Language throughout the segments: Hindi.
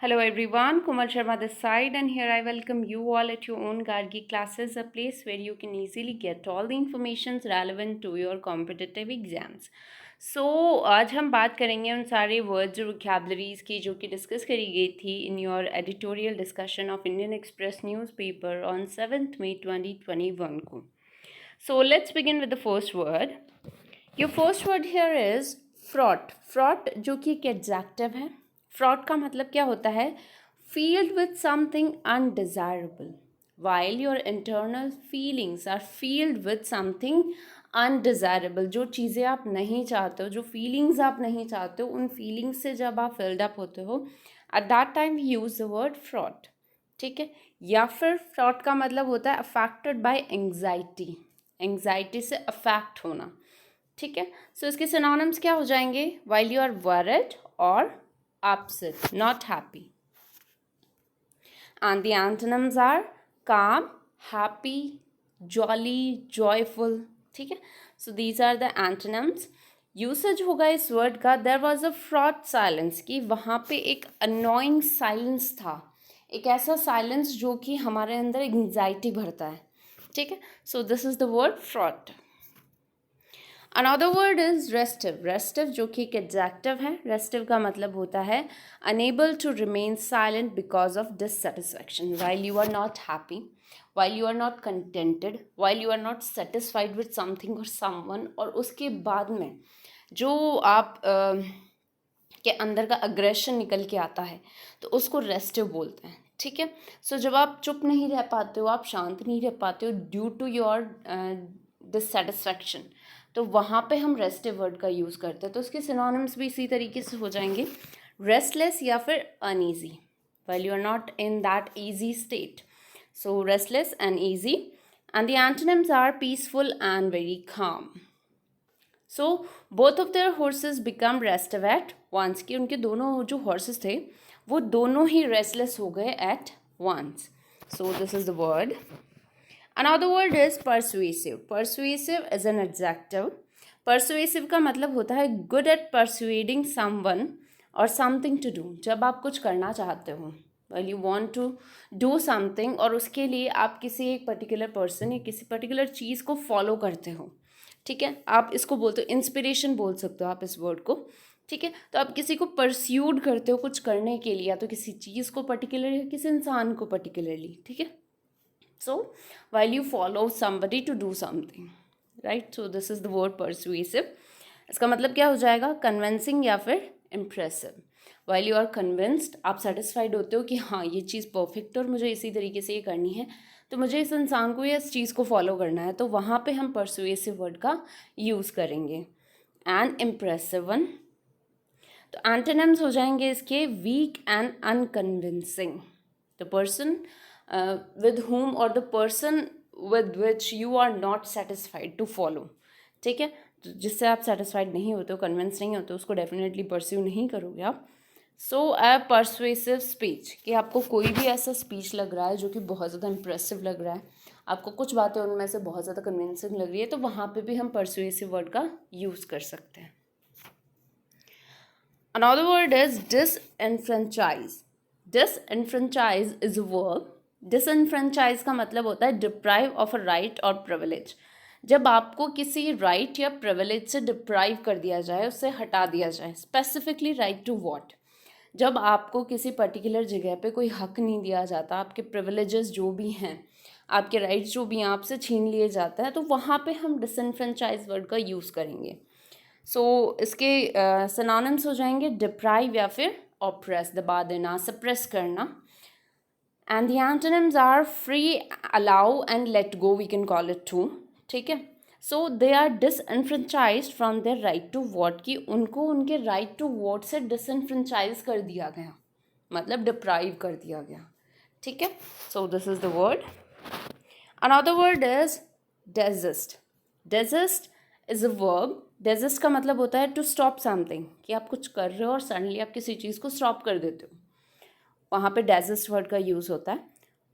Hello everyone, Kumal Sharma this side, and here I welcome you all at your own Gargi classes, a place where you can easily get all the informations relevant to your competitive exams. So आज हम बात करेंगे उन सारे वर्ड्स और वोकैबलरीज की जो कि डिस्कस करी गई थी in your editorial discussion of Indian express newspaper on 7th May 2021 को. So let's begin with the first word. Your first word here is fraught. Fraught जो कि एक एडजेक्टिव है. फ्रॉड का मतलब क्या होता है? Filled with something undesirable. While your internal feelings are filled with something undesirable. जो चीज़ें आप नहीं चाहते हो, जो फीलिंग्स आप नहीं चाहते हो, उन फीलिंग्स से जब आप फिल्ड अप होते हो, eight that time use the word fraud. ठीक है. या फिर फ्रॉड का मतलब होता है अफेक्टेड बाय एंग्जाइटी. एंग्जाइटी से अफेक्ट होना. ठीक है. सो इसके सिनोनिम्स क्या हो जाएंगे? वाइल यू आर वरिड और upset, not happy. And the antonyms are calm, happy, jolly, joyful. ठीक है. So these are the antonyms. Usage होगा इस वर्ड का there was a fraught silence, कि वहाँ पे एक अनोइंग साइलेंस था, एक ऐसा साइलेंस जो कि हमारे अंदर एंग्जाइटी भरता है. ठीक है. सो this is the word fraud. Another word is restive. Restive जो कि एक एडजेक्टिव है. रेस्टिव का मतलब होता है unable to remain silent because of dissatisfaction. While you are not happy, while you are not contented, while you are not satisfied with something और समवन, और उसके बाद में जो आप के अंदर का अग्रेशन निकल के आता है तो उसको रेस्टिव बोलते हैं. ठीक है. सो जब आप चुप नहीं रह पाते हो, आप शांत नहीं रह पाते हो ड्यू टू योर डिससेटिस्फैक्शन, तो वहाँ पे हम रेस्टिव वर्ड का यूज़ करते हैं. तो उसके सिनोनिम्स भी इसी तरीके से हो जाएंगे. रेस्टलेस या फिर uneasy, while you are not in that easy state. So restless and easy. And the antonyms are peaceful and very calm. So both of their horses become restive at once, कि उनके दोनों जो हॉर्सेस थे वो दोनों ही रेस्टलेस हो गए at once. So this is the word. Another word is persuasive. Persuasive is an adjective. Persuasive का मतलब होता है good at persuading someone or something to do. जब आप कुछ करना चाहते हो, well you want to do something, और उसके लिए आप किसी एक पर्टिकुलर पर्सन या किसी पर्टिकुलर चीज़ को फॉलो करते हो. ठीक है. आप इसको बोलते हो इंस्पिरेशन, बोल सकते हो आप इस वर्ड को. ठीक है. तो आप किसी को परस्यूड करते हो कुछ करने के लिए, या तो किसी चीज़ को पर्टिकुलर या किसी इंसान को पर्टिकुलरली. ठीक है. So while you follow somebody to do something, right? So this is the word persuasive. इसका मतलब क्या हो जाएगा? convincing या फिर impressive. While you are convinced, आप satisfied होते हो कि हाँ ये चीज़ perfect और मुझे इसी तरीके से ये करनी है, तो मुझे इस इंसान को या इस चीज़ को फॉलो करना है, तो वहाँ पे हम persuasive word का यूज़ करेंगे. And impressive one. तो antonyms हो जाएंगे इसके weak and unconvincing. The person with whom or the person with which you are not satisfied to follow. ठीक है. तो जिससे आप सेटिस्फाइड नहीं होते हो, कन्विंस नहीं होते, उसको डेफिनेटली परस्यू नहीं करोगे आप. सो अ परसुएसिव स्पीच, कि आपको कोई भी ऐसा स्पीच लग रहा है जो कि बहुत ज़्यादा इंप्रेसिव लग रहा है, आपको कुछ बातें उनमें से बहुत ज़्यादा कन्विंसिंग लग रही है, तो वहाँ पे भी हम परसुएसिव वर्ड का यूज़ कर सकते हैं. Another word is डिसएनफ्रेंचाइज. डिसएनफ्रेंचाइज is a verb. डिसएनफ्रेंचाइज का मतलब होता है डिप्राइव ऑफ अ राइट और प्रिविलेज. जब आपको किसी राइट या प्रिविलेज से डिप्राइव कर दिया जाए, उससे हटा दिया जाए. Specifically right to what? जब आपको किसी पर्टिकुलर जगह पे कोई हक नहीं दिया जाता, आपके प्रिविलेजेस जो भी हैं, आपके राइट्स जो भी हैं, आपसे छीन लिए जाता है, तो वहाँ पे हम डिसएनफ्रेंचाइज वर्ड का यूज़ करेंगे. सो इसके सिनोनिम्स हो जाएंगे डिप्राइव या फिर ऑप्रेस, दबा देना, सप्रेस करना. And the antonyms are free, allow and let go, we can call it too. ठीक है. So they are disenfranchised from their right to vote, कि उनको उनके right to vote से disenfranchise कर दिया गया, मतलब deprive कर दिया गया. ठीक है. So this is the word. Another word is desist. Desist is a verb. Desist का मतलब होता है to stop something, कि आप कुछ कर रहे हो और suddenly आप किसी चीज़ को stop कर देते हो, वहाँ पे desist वर्ड का यूज़ होता है.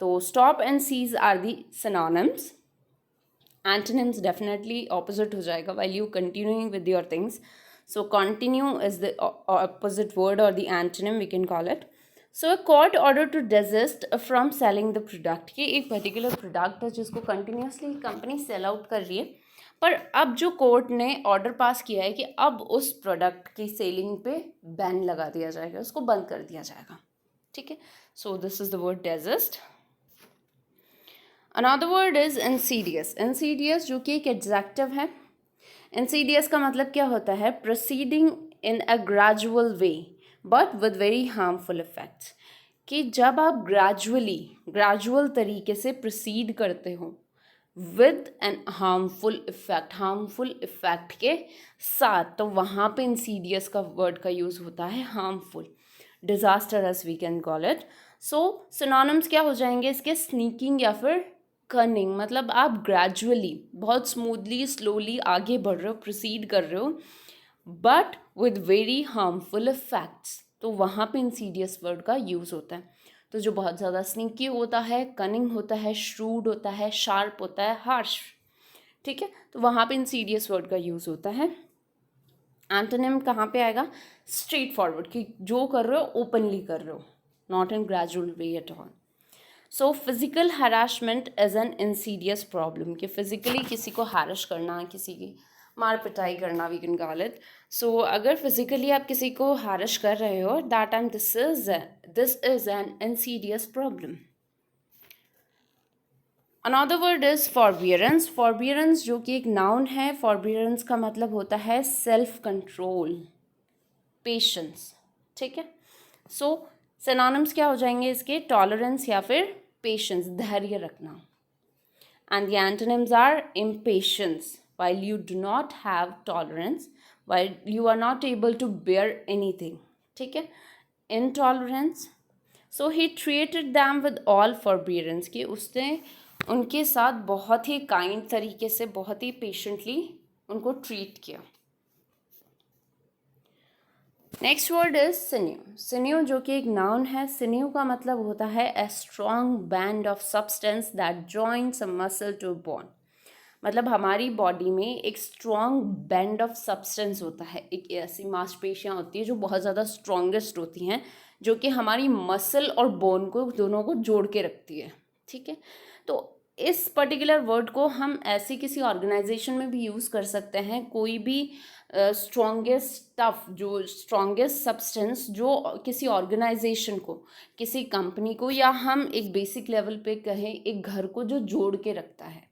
तो stop and cease are the synonyms. Antonyms definitely opposite हो जाएगा while you continuing with your things. So continue is the opposite word or the antonym, we can call it. So a court order to desist from selling the product, ये एक पर्टिकुलर प्रोडक्ट है जिसको कंटिन्यूसली कंपनी सेल आउट कर रही है, पर अब जो कोर्ट ने ऑर्डर पास किया है कि अब उस प्रोडक्ट की सेलिंग पे बैन लगा दिया जाएगा, उसको बंद कर दिया जाएगा, ठीक है. सो this is the word desist. Another word is Insidious. Insidious जो कि एक एडजेक्टिव है. इंसीडियस का मतलब क्या होता है? Proceeding in a gradual way but with very harmful effects, कि जब आप ग्रेजुअल तरीके से प्रोसीड करते हो विद एन हार्मफुल इफेक्ट के साथ, तो वहाँ पे इंसीडियस का वर्ड का यूज़ होता है harmful, disastrous we can call it. So synonyms क्या हो जाएंगे इसके? स्नीकिंग या फिर कनिंग. मतलब आप ग्रेजुअली बहुत स्मूथली स्लोली आगे बढ़ रहे हो, प्रोसीड कर रहे हो, but with very harmful effects, तो वहाँ पे इंसीडियस वर्ड का यूज़ होता है. तो जो बहुत ज़्यादा स्नीकी होता है, कनिंग होता है, श्रूड होता है, शार्प होता है, हार्श, ठीक है, तो वहाँ पे इंसीडियस वर्ड का यूज़ होता है. एंटोनिम कहाँ पे आएगा? स्ट्रेट फॉरवर्ड, कि जो कर रहे हो ओपनली कर रहे हो, not in gradual way at all. So physical harassment is an insidious problem, कि फिजिकली किसी को हैरस करना, किसी की मार पिटाई करना, we can call it. So अगर फिजिकली आप किसी को हैरस कर रहे हो, that time this is an insidious problem. Another word is forbearance. Forbearance जो कि एक नाउन है. फॉरबियरेंस का मतलब होता है सेल्फ कंट्रोल, पेशेंस, ठीक है. सो सिनोनिम्स क्या हो जाएंगे इसके? टॉलरेंस या फिर पेशेंस, धैर्य रखना. And the antonyms are impatience, while you do not have tolerance, while you are not able to bear anything, ठीक है. intolerance. So he treated them with all forbearance, कि उसने उनके साथ बहुत ही काइंड तरीके से, बहुत ही पेशेंटली उनको ट्रीट किया. Next word is sinew. Sinew जो कि एक नाउन है. सिन्यू का मतलब होता है a strong band of substance that joints a muscle to bone. मतलब हमारी बॉडी में एक स्ट्रॉन्ग बैंड ऑफ सब्सटेंस होता है, एक ऐसी मांसपेशियाँ होती है जो बहुत ज़्यादा स्ट्रॉन्गेस्ट होती हैं, जो कि हमारी मसल और बोन को दोनों को जोड़ के रखती है, ठीक है. तो इस पर्टिकुलर वर्ड को हम ऐसी किसी ऑर्गेनाइजेशन में भी यूज़ कर सकते हैं. कोई भी स्ट्रॉन्गेस्ट स्टफ, जो स्ट्रॉन्गेस्ट सब्सटेंस जो किसी ऑर्गेनाइजेशन को, किसी कंपनी को, या हम एक बेसिक लेवल पे कहें एक घर को जो जोड़ के रखता है,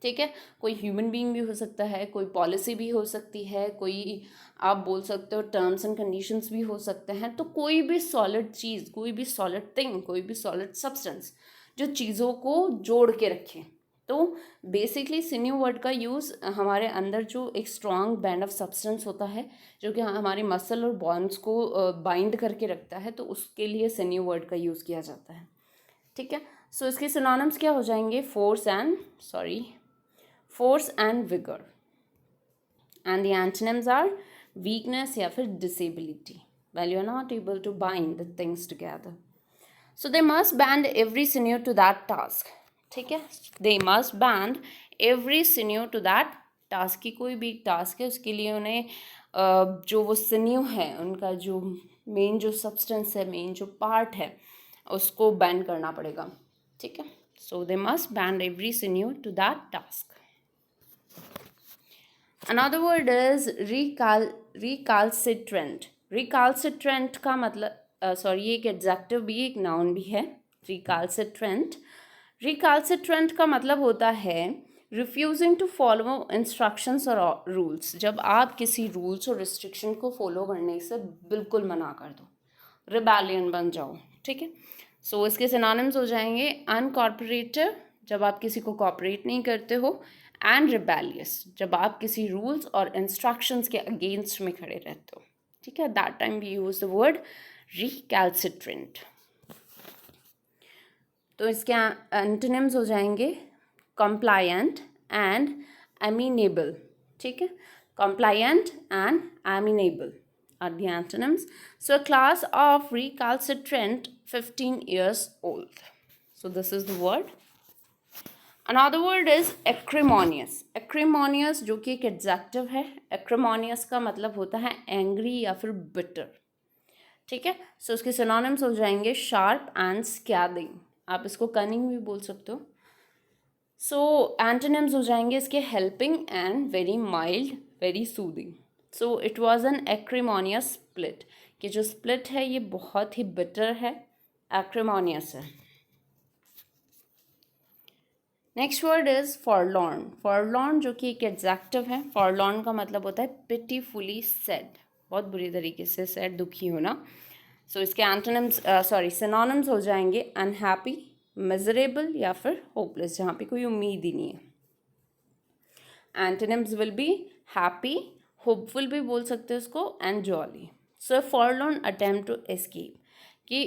ठीक है. कोई ह्यूमन बीइंग भी हो सकता है, कोई पॉलिसी भी हो सकती है, कोई आप बोल सकते हो टर्म्स एंड कंडीशंस भी हो सकते हैं. तो कोई भी सॉलिड चीज़, कोई भी सॉलिड थिंग, कोई भी सॉलिड सब्सटेंस जो चीज़ों को जोड़ के रखे. तो बेसिकली सिन्यू वर्ड का यूज़ हमारे अंदर जो एक स्ट्रॉन्ग बैंड ऑफ सब्सटेंस होता है, जो कि हमारी मसल और बॉन्स को बाइंड करके रखता है, तो उसके लिए सिन्यू वर्ड का यूज़ किया जाता है, ठीक है. सो इसके सिनोनिम्स क्या हो जाएंगे? Force and vigour. And the antonyms are weakness या फिर disability, when you are not able to bind the things together. So they must bend every sinew to that task, ठीक है. They must bend every sinew to that task, की कोई भी टास्क है उसके लिए उन्हें जो वो सिन्यू है, उनका जो मेन जो सब्सटेंस है, मेन जो पार्ट है, उसको बैंड करना पड़ेगा, ठीक है. So they must bend every sinew to that task. Another word is recalcitrant. Recalcitrant का मतलब ये एक एडजेक्टिव भी, एक नाउन भी है. recalcitrant का मतलब होता है रिफ्यूजिंग टू फॉलो इंस्ट्रक्शंस और रूल्स. जब आप किसी रूल्स और रिस्ट्रिक्शन को फॉलो करने से बिल्कुल मना कर दो, रिबेलियन बन जाओ, ठीक है. सो इसके सिनोनिम्स हो जाएंगे अनकॉर्पोरेटिव, जब आप किसी को कॉपरेट नहीं करते हो, एंड रिबेलियस, जब आप किसी रूल्स और इंस्ट्रक्शंस के अगेंस्ट में खड़े रहते हो, ठीक है. That time we use the word recalcitrant. तो इसके एंटोनिम्स हो जाएंगे compliant एंड amenable, ठीक है. compliant and amenable are the antonyms. So a class of recalcitrant 15 years old. So this is the word. Another word is acrimonious. Acrimonious जो कि एक एडजेक्टिव है. acrimonious का मतलब होता है एंग्री या फिर बिटर, ठीक है। सो उसके सिनोनिम्स हो जाएंगे शार्प एंड स्कैदिंग, आप इसको कनिंग भी बोल सकते हो। सो एंटोनिम्स हो जाएंगे इसके helping and very mild, very soothing. So it was an acrimonious split, कि जो स्प्लिट है ये बहुत ही बिटर है, एक्रीमोनियस है। Next word is forlorn. Forlorn जो कि एक एडजेक्टिव है। फॉरलॉर्न का मतलब होता है पिटीफुली सैड, बहुत बुरी तरीके से सैड, दुखी होना। सो इसके एंटोनिम्स सिनोनिम्स हो जाएंगे अनहैप्पी, मिजरेबल या फिर होपलेस, जहाँ पे कोई उम्मीद ही नहीं है। Antonyms will be happy, hopeful भी बोल सकते हैं उसको, and jolly. So forlorn attempt to escape, कि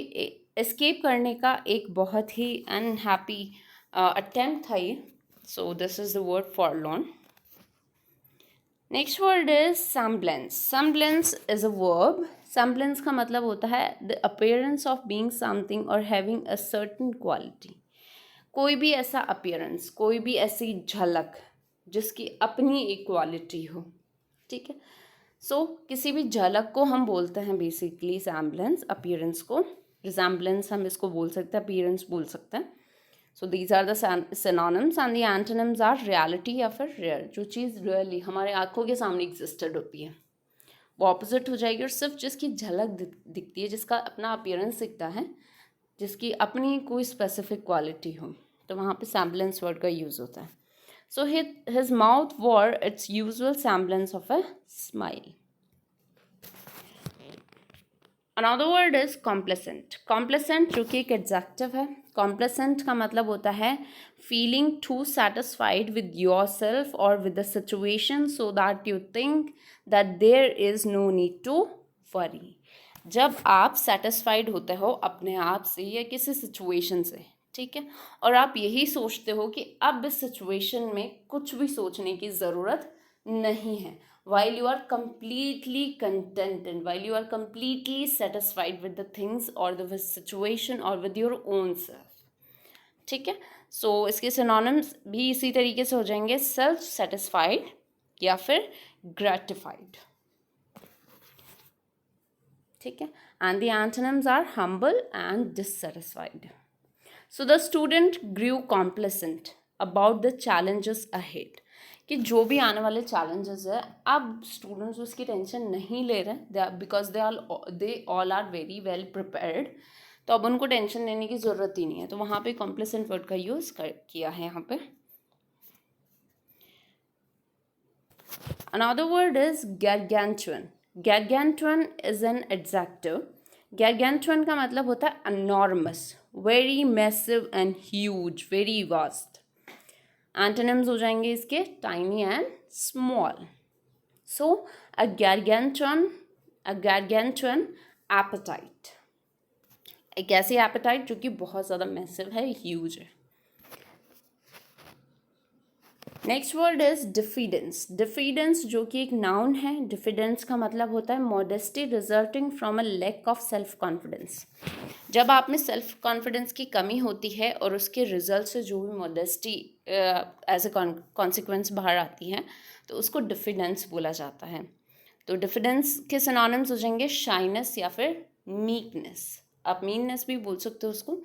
एस्केप करने का एक बहुत ही अनहैप्पी अटेम्प्ट था ये। So this is the word forlorn. Next word is semblance। semblance is a verb. semblance का मतलब होता है the appearance of being something और हैविंग अ सर्टन क्वालिटी। कोई भी ऐसा अपीयरेंस, कोई भी ऐसी झलक जिसकी अपनी एक क्वालिटी हो, ठीक है। सो किसी भी झलक को हम बोलते हैं बेसिकली semblance, अपीयरेंस को। रिजेम्बलेंस हम इसको बोल सकते हैं, अपीयरेंस बोल सकते हैं। So these are the synonyms and the antonyms are reality या फिर रेयर, जो चीज़ रियली हमारे आंखों के सामने एग्जिस्टेड होती है वो ऑपोजिट हो जाएगी, और सिर्फ जिसकी झलक दिखती है, जिसका अपना अपीयरेंस दिखता है, जिसकी अपनी कोई स्पेसिफिक क्वालिटी हो, तो वहाँ पे semblance वर्ड का यूज़ होता है। सो his mouth wore its usual semblance of a smile. Another word is complacent. Complacent जो कि एक एडजेक्टिव है। Complacent का मतलब होता है feeling too satisfied with yourself or with the situation so that you think that there is no need to worry. जब आप satisfied होते हो अपने आप से या किसी सिचुएशन से, ठीक है, और आप यही सोचते हो कि अब इस सिचुएशन में कुछ भी सोचने की ज़रूरत नहीं है, while you are completely contented, while you are completely satisfied with the things or the situation or with your own self, ठीक है। सो इसके सिनोनिम्स भी इसी तरीके से हो जाएंगे सेल्फ सेटिस्फाइड या फिर ग्रेटिफाइड, ठीक है। And the antonyms are humble and dissatisfied. So the student grew complacent about the challenges ahead, कि जो भी आने वाले चैलेंजेस है अब स्टूडेंट्स उसकी टेंशन नहीं ले रहे, because they all are very well prepared, तो अब उनको टेंशन लेने की ज़रूरत ही नहीं है। तो वहाँ पे कॉम्प्लेसेंट वर्ड का यूज़ किया है यहाँ पे। Another word is gargantuan। gargantuan is an adjective. gargantuan का मतलब होता है enormous, very massive and huge, very vast. Antonyms हो जाएंगे इसके tiny and small. So a gargantuan appetite, एक ऐसी एपेटाइट जो कि बहुत ज़्यादा मैसिव है, ह्यूज है। Next word is diffidence. Diffidence जो कि एक नाउन है। डिफिडेंस का मतलब होता है modesty resulting from a lack of self confidence. जब आप में सेल्फ कॉन्फिडेंस की कमी होती है और उसके रिजल्ट से जो भी मॉडेस्टी एज ए कॉन्सिक्वेंस बाहर आती है, तो उसको डिफिडेंस बोला जाता है। तो डिफिडेंस के सिनोनिम्स हो जाएंगे शाइनेस या फिर मीकनेस, आप मीननेस भी बोल सकते हो उसको,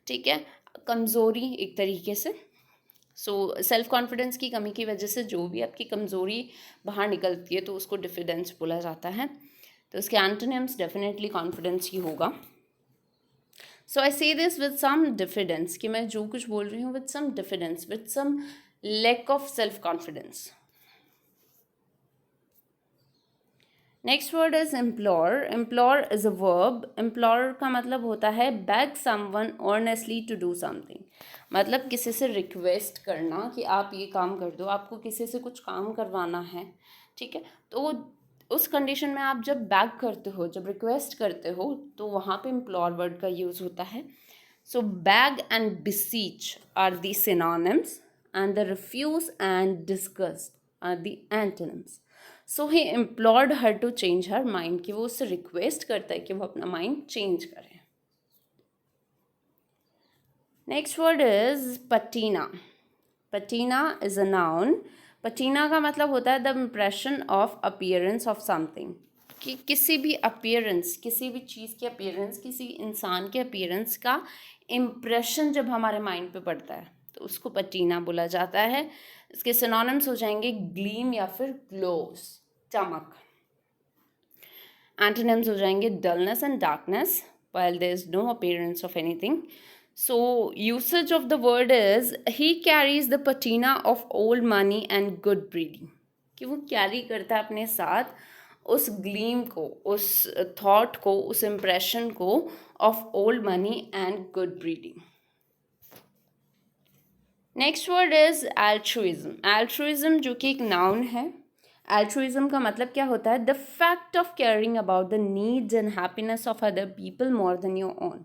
ठीक है, कमज़ोरी एक तरीके से। सो सेल्फ कॉन्फिडेंस की कमी की वजह से जो भी आपकी कमज़ोरी बाहर निकलती है तो उसको डिफिडेंस बोला जाता है। तो उसके एंटोनिम्स डेफिनेटली कॉन्फिडेंस ही होगा। सो आई से दिस विद सम डिफिडेंस, कि मैं जो कुछ बोल रही हूँ with some diffidence, with some lack of self confidence. Next word is implore. Implore is a verb. Implore का मतलब होता है beg someone honestly to do something, मतलब किसी से रिक्वेस्ट करना कि आप ये काम कर दो, आपको किसी से कुछ काम करवाना है, ठीक है। तो उस कंडीशन में आप जब बैग करते हो, जब रिक्वेस्ट करते हो, तो वहाँ पे इम्प्लोर वर्ड का यूज़ होता है। So beg and beseech are the synonyms and the refuse and disgust are the antonyms. So he implored her to change her mind, कि वो उससे रिक्वेस्ट करता है कि वो अपना माइंड चेंज करे। Next word is patina. Patina is a noun. Patina का मतलब होता है the impression of appearance of something, कि किसी भी अपीयरेंस, किसी भी चीज़ की अपीयरेंस, किसी इंसान के अपीयरेंस का इम्प्रेशन जब हमारे माइंड पे पड़ता है तो उसको पटीना बोला जाता है। इसके सिनोनिम्स हो जाएंगे ग्लीम या फिर ग्लोस, चमक। एंटोनिम्स हो जाएंगे dullness and darkness while there is no appearance of anything. So usage of the word is he carries the patina of old money and good breeding, कि वो कैरी करता है अपने साथ उस ग्लीम को, उस थॉट को, उस इम्प्रेशन को of old money and good breeding. Next word is altruism. Altruism जो कि एक नाउन है। एल्ट्रुइज्म का मतलब क्या होता है? The fact of caring about the needs and happiness of other people more than your own.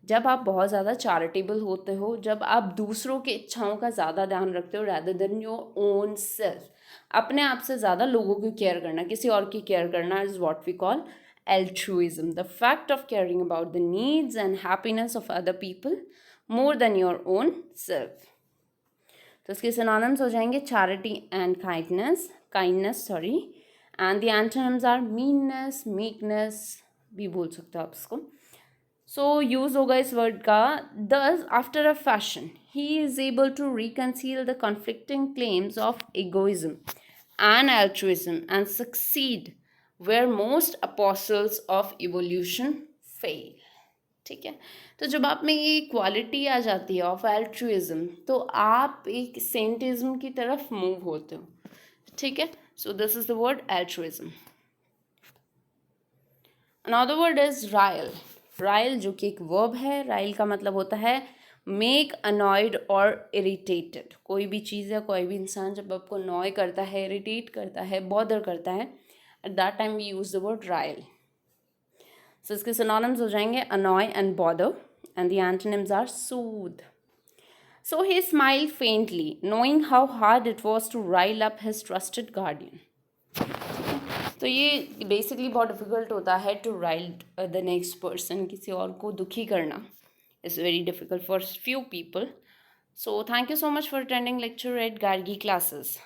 जब आप बहुत ज़्यादा चैरिटेबल होते हो, जब आप दूसरों की इच्छाओं का ज़्यादा ध्यान रखते हो rather than your own self, अपने आप से ज़्यादा लोगों की केयर करना, किसी और की केयर करना is what we call altruism. The fact of caring about the needs and happiness of other people more than your own self. तो इसके सिनोनिम्स हो जाएंगे charity and kindness and the antonyms are meanness, meekness भी बोल सकते हो आप इसको। सो यूज होगा इस वर्ड का thus after a fashion he is able to reconcile the conflicting claims of egoism and altruism and succeed where most apostles of evolution fail. ठीक है, तो जब आप में ये क्वालिटी आ जाती है ऑफ एल्ट्रुइज्म तो आप एक सेंटिज्म की तरफ मूव होते हो। ठीक है, सो this is the word altruism. Another word is राइल। राइल जो कि एक वर्ब है। राइल का मतलब होता है मेक अनॉयड और इरिटेटेड। कोई भी चीज़ या कोई भी इंसान जब आपको अनॉय करता है, इरिटेट करता है, बॉदर करता है, at that time we use the word rile. So इसके सिनोनिम्स हो जाएंगे annoy and bother and the antonyms are soothe. So he smiled faintly, knowing how hard it was to rile up his trusted guardian. तो ये बेसिकली बहुत डिफिकल्ट होता है to Rahul the next person, किसी और को दुखी करना is very difficult for few people. So thank you so much for attending lecture at Gargi classes.